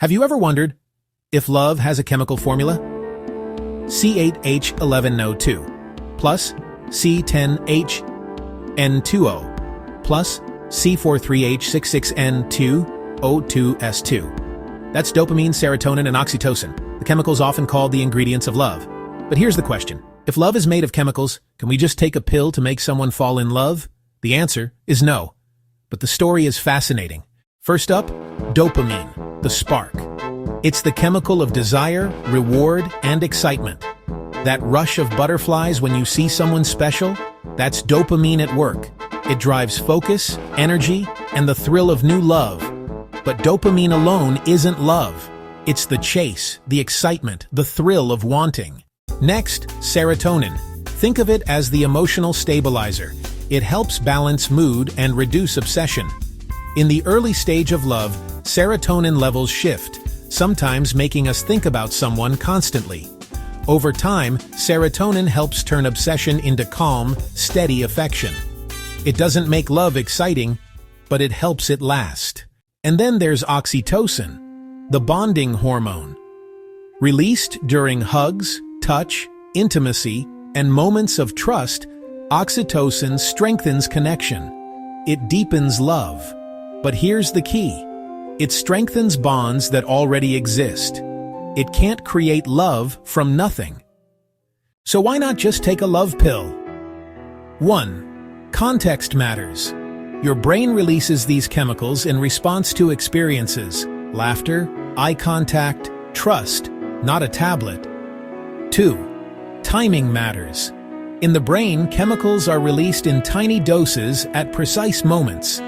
Have you ever wondered if love has a chemical formula? C8H11O2 plus C10HN2O plus C43H66N2O2S2. That's dopamine, serotonin, and oxytocin, the chemicals often called the ingredients of love. But here's the question. If love is made of chemicals, can we just take a pill to make someone fall in love? The answer is no. But the story is fascinating. First up, dopamine, the spark. It's the chemical of desire, reward, and excitement. That rush of butterflies when you see someone special, that's dopamine at work. It drives focus, energy, and the thrill of new love. But dopamine alone isn't love. It's the chase, the excitement, the thrill of wanting. Next, serotonin. Think of it as the emotional stabilizer. It helps balance mood and reduce obsession. In the early stage of love, serotonin levels shift, sometimes making us think about someone constantly. Over time, serotonin helps turn obsession into calm, steady affection. It doesn't make love exciting, but it helps it last. And then there's oxytocin, the bonding hormone. Released during hugs, touch, intimacy, and moments of trust, oxytocin strengthens connection. It deepens love. But here's the key. It strengthens bonds that already exist. It can't create love from nothing. So why not just take a love pill? 1. Context matters. Your brain releases these chemicals in response to experiences, laughter, eye contact, trust, not a tablet. 2. Timing matters. In the brain, chemicals are released in tiny doses at precise moments.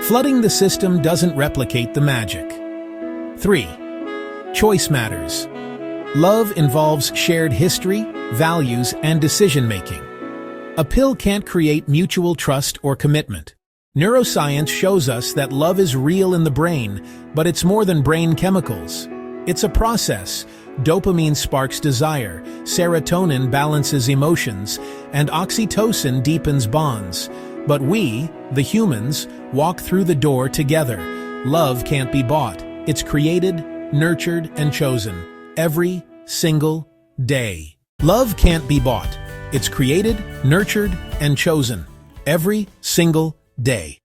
Flooding the system doesn't replicate the magic. 3. Choice matters. Love involves shared history, values, and decision-making. A pill can't create mutual trust or commitment. Neuroscience shows us that love is real in the brain, but it's more than brain chemicals. It's a process. Dopamine sparks desire, serotonin balances emotions, and oxytocin deepens bonds. But we, the humans, walk through the door together. Love can't be bought. It's created, nurtured, and chosen every single day. Love can't be bought. It's created, nurtured, and chosen every single day.